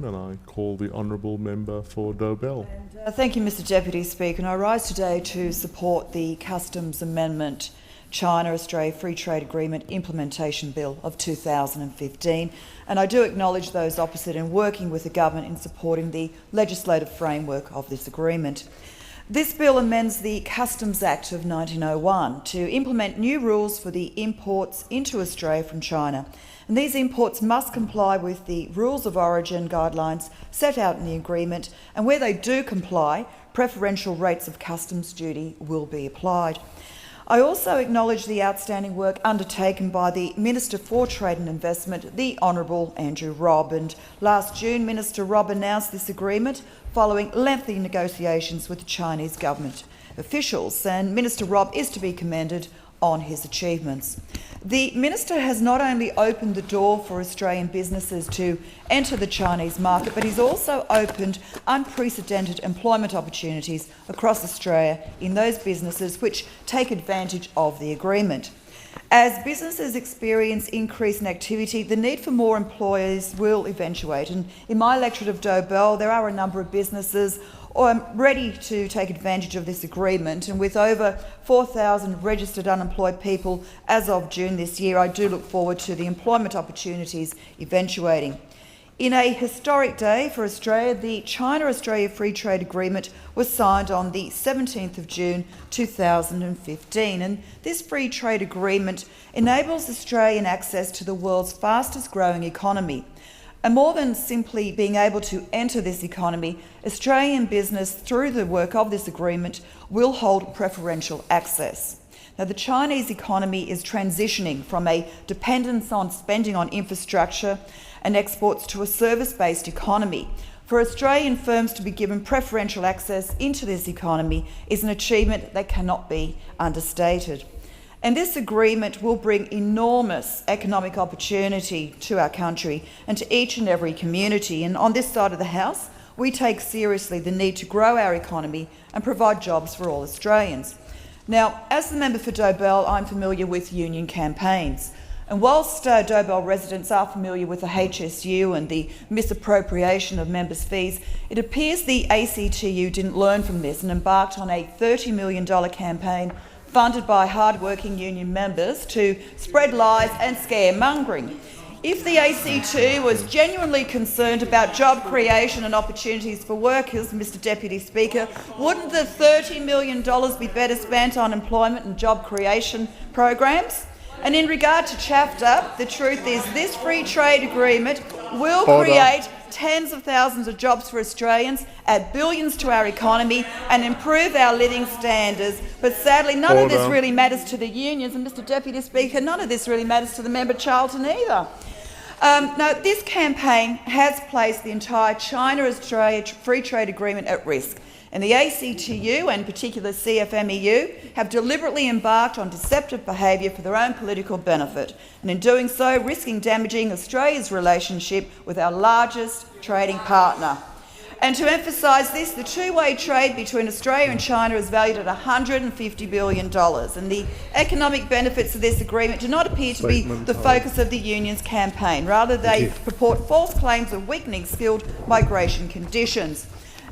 And I call the Honourable Member for Dobell. Thank you, Mr Deputy Speaker. And I rise today to support the Customs Amendment China-Australia Free Trade Agreement Implementation Bill of 2015. And I do acknowledge those opposite in working with the government in supporting the legislative framework of this agreement. This bill amends the Customs Act of 1901 to implement new rules for the imports into Australia from China. And these imports must comply with the rules of origin guidelines set out in the agreement, and where they do comply, preferential rates of customs duty will be applied. I also acknowledge the outstanding work undertaken by the Minister for Trade and Investment, the Honourable Andrew Robb. And last June, Minister Robb announced this agreement following lengthy negotiations with the Chinese government officials, and Minister Robb is to be commended on his achievements. The Minister has not only opened the door for Australian businesses to enter the Chinese market, but he's also opened unprecedented employment opportunities across Australia in those businesses which take advantage of the agreement. As businesses experience increase in activity, the need for more employees will eventuate. And in my electorate of Dobell, there are a number of businesses ready to take advantage of this agreement, and with over 4,000 registered unemployed people as of June this year, I do look forward to the employment opportunities eventuating. In a historic day for Australia, the China-Australia Free Trade Agreement was signed on the 17th of June 2015, and this free trade agreement enables Australian access to the world's fastest growing economy. And more than simply being able to enter this economy, Australian business, through the work of this agreement, will hold preferential access. Now, the Chinese economy is transitioning from a dependence on spending on infrastructure and exports to a service-based economy. For Australian firms to be given preferential access into this economy is an achievement that cannot be understated. And this agreement will bring enormous economic opportunity to our country and to each and every community. And on this side of the House, we take seriously the need to grow our economy and provide jobs for all Australians. Now, as the member for Dobell, I'm familiar with union campaigns. And whilst Dobell residents are familiar with the HSU and the misappropriation of members' fees, it appears the ACTU didn't learn from this and embarked on a $30 million campaign funded by hard-working union members to spread lies and scaremongering. If the ACTU was genuinely concerned about job creation and opportunities for workers, Mr Deputy Speaker, wouldn't the $30 million be better spent on employment and job creation programs? And in regard to CHAFTA, the truth is this free trade agreement will create tens of thousands of jobs for Australians, add billions to our economy and improve our living standards. But sadly, none of this really matters to the unions, and Mr Deputy Speaker, none of this really matters to the member Charlton either. Now, this campaign has placed the entire China-Australia Free Trade Agreement at risk, and the ACTU, and in particular CFMEU, have deliberately embarked on deceptive behaviour for their own political benefit, and in doing so risking damaging Australia's relationship with our largest trading partner. And to emphasise this, the two-way trade between Australia and China is valued at $150 billion, and the economic benefits of this agreement do not appear to be the focus of the union's campaign. Rather, they purport false claims of weakening skilled migration conditions.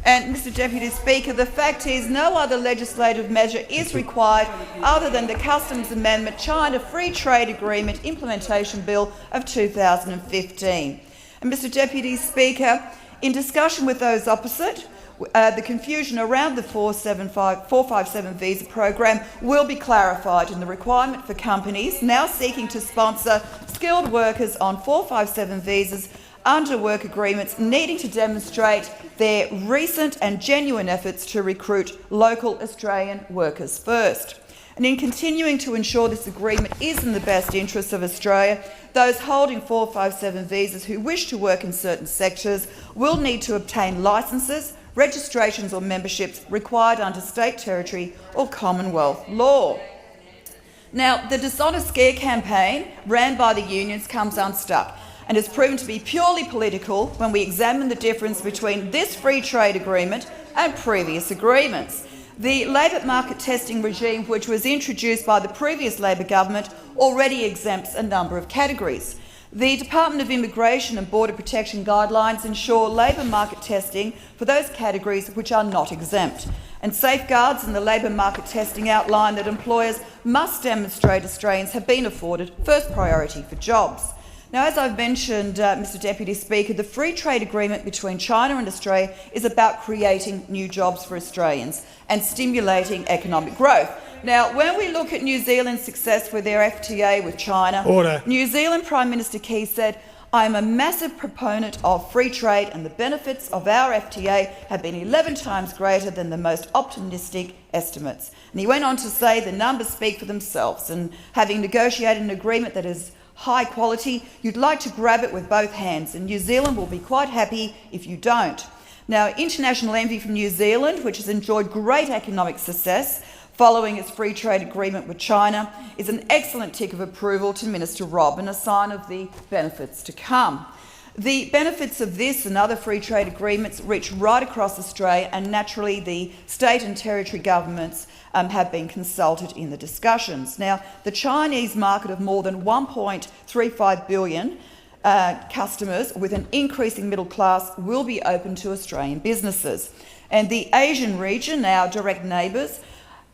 And, Mr Deputy Speaker, the fact is no other legislative measure is required other than the Customs Amendment China Free Trade Agreement Implementation Bill of 2015. And, Mr Deputy Speaker, in discussion with those opposite, the confusion around the 457 visa program will be clarified, and the requirement for companies now seeking to sponsor skilled workers on 457 visas under work agreements needing to demonstrate their recent and genuine efforts to recruit local Australian workers first. And in continuing to ensure this agreement is in the best interests of Australia, those holding 457 visas who wish to work in certain sectors will need to obtain licences, registrations or memberships required under state, territory or Commonwealth law. Now, the dishonest scare campaign ran by the unions comes unstuck and has proven to be purely political when we examine the difference between this free trade agreement and previous agreements. The labour market testing regime, which was introduced by the previous Labor government, already exempts a number of categories. The Department of Immigration and Border Protection guidelines ensure labour market testing for those categories which are not exempt, and safeguards in the labour market testing outline that employers must demonstrate Australians have been afforded first priority for jobs. Now, as I've mentioned, Mr Deputy Speaker, the free trade agreement between China and Australia is about creating new jobs for Australians and stimulating economic growth. Now, when we look at New Zealand's success with their FTA with China, New Zealand Prime Minister Key said, "I am a massive proponent of free trade and the benefits of our FTA have been 11 times greater than the most optimistic estimates." And he went on to say the numbers speak for themselves, and having negotiated an agreement that is high quality, you'd like to grab it with both hands, and New Zealand will be quite happy if you don't. Now, international envy from New Zealand, which has enjoyed great economic success following its free trade agreement with China, is an excellent tick of approval to Minister Robb and a sign of the benefits to come. The benefits of this and other free trade agreements reach right across Australia, and naturally the state and territory governments have been consulted in the discussions. Now, the Chinese market of more than 1.35 billion customers with an increasing middle class will be open to Australian businesses. And the Asian region, our direct neighbours,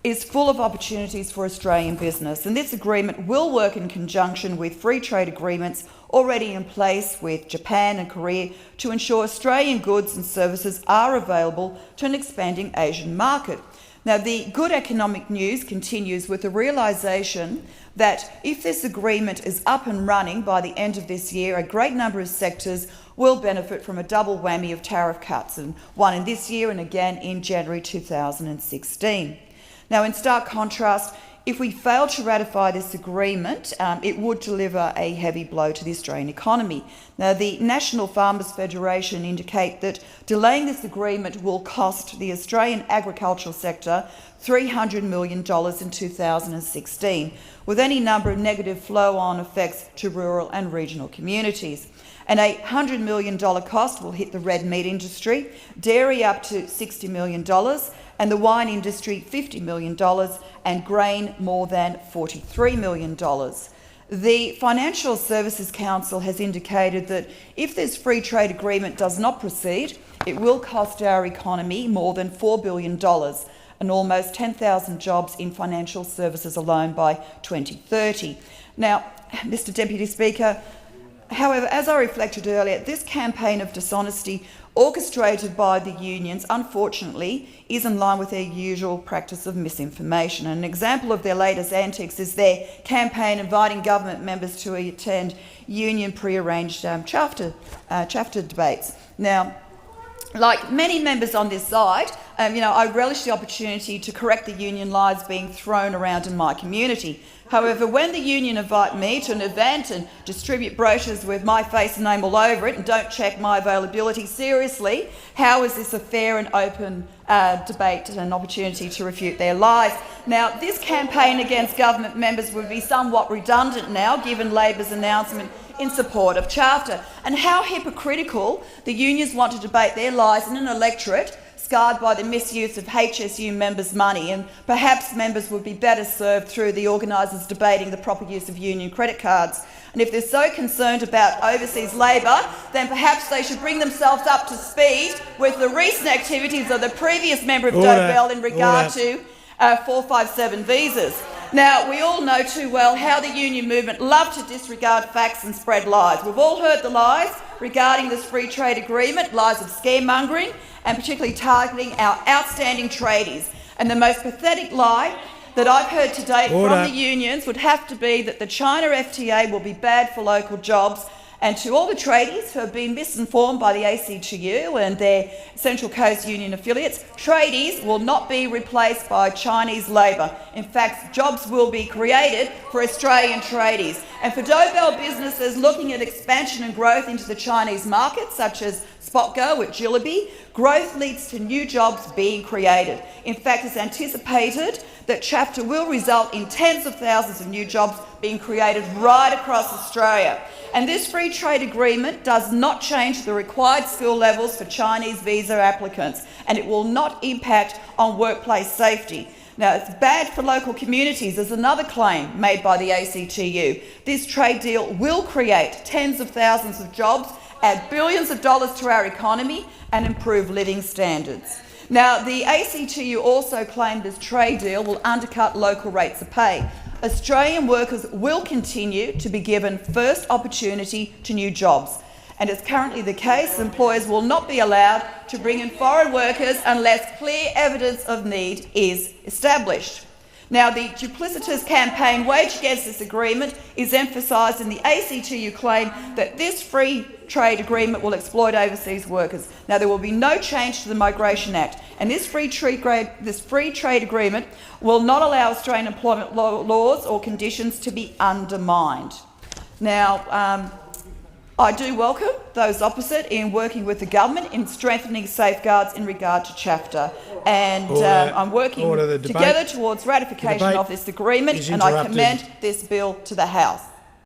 is full of opportunities for Australian business, and this agreement will work in conjunction with free trade agreements already in place with Japan and Korea to ensure Australian goods and services are available to an expanding Asian market. Now, the good economic news continues with the realisation that if this agreement is up and running by the end of this year, a great number of sectors will benefit from a double whammy of tariff cuts, and one in this year and again in January 2016. Now, in stark contrast, if we fail to ratify this agreement, it would deliver a heavy blow to the Australian economy. Now, the National Farmers Federation indicate that delaying this agreement will cost the Australian agricultural sector $300 million in 2016, with any number of negative flow-on effects to rural and regional communities. And a $100 million cost will hit the red meat industry, dairy up to $60 million, and the wine industry $50 million, and grain more than $43 million. The Financial Services Council has indicated that if this free trade agreement does not proceed, it will cost our economy more than $4 billion and almost 10,000 jobs in financial services alone by 2030. Now, Mr Deputy Speaker, however, as I reflected earlier, this campaign of dishonesty orchestrated by the unions, unfortunately, is in line with their usual practice of misinformation. An example of their latest antics is their campaign inviting government members to attend union pre-arranged chapter debates. Now, like many members on this side, I relish the opportunity to correct the union lies being thrown around in my community. However, when the union invite me to an event and distribute brochures with my face and name all over it and don't check my availability seriously, how is this a fair and open debate and an opportunity to refute their lies? Now, this campaign against government members would be somewhat redundant now, given Labor's announcement in support of Charter. And how hypocritical the unions want to debate their lies in an electorate scarred by the misuse of HSU members' money, and perhaps members would be better served through the organisers debating the proper use of union credit cards. And if they're so concerned about overseas labour, then perhaps they should bring themselves up to speed with the recent activities of the previous member of Dobell in regard to 457 visas. Now, we all know too well how the union movement love to disregard facts and spread lies. We've all heard the lies regarding this free trade agreement, lies of scaremongering, and particularly targeting our outstanding tradies. And the most pathetic lie that I've heard to date from the unions would have to be that the China FTA will be bad for local jobs. And to all the tradies who have been misinformed by the ACTU and their Central Coast Union affiliates, tradies will not be replaced by Chinese labour. In fact, jobs will be created for Australian tradies. And for Dobell businesses looking at expansion and growth into the Chinese market, such as SpotGo at Jillaby, growth leads to new jobs being created. In fact, it's anticipated that Chapter will result in tens of thousands of new jobs being created right across Australia. And this free trade agreement does not change the required skill levels for Chinese visa applicants, and it will not impact on workplace safety. Now, it's bad for local communities. There's another claim made by the ACTU. This trade deal will create tens of thousands of jobs, add billions of dollars to our economy and improve living standards. Now, the ACTU also claimed this trade deal will undercut local rates of pay. Australian workers will continue to be given first opportunity to new jobs. And it's currently the case, employers will not be allowed to bring in foreign workers unless clear evidence of need is established. Now, the duplicitous campaign waged against this agreement is emphasised in the ACTU claim that this free trade agreement will exploit overseas workers. Now, there will be no change to the Migration Act, and this free trade agreement will not allow Australian employment laws or conditions to be undermined. Now, I do welcome those opposite in working with the government in strengthening safeguards in regard to CHAFTA, and I'm working together towards ratification of this agreement, and I commend this bill to the House.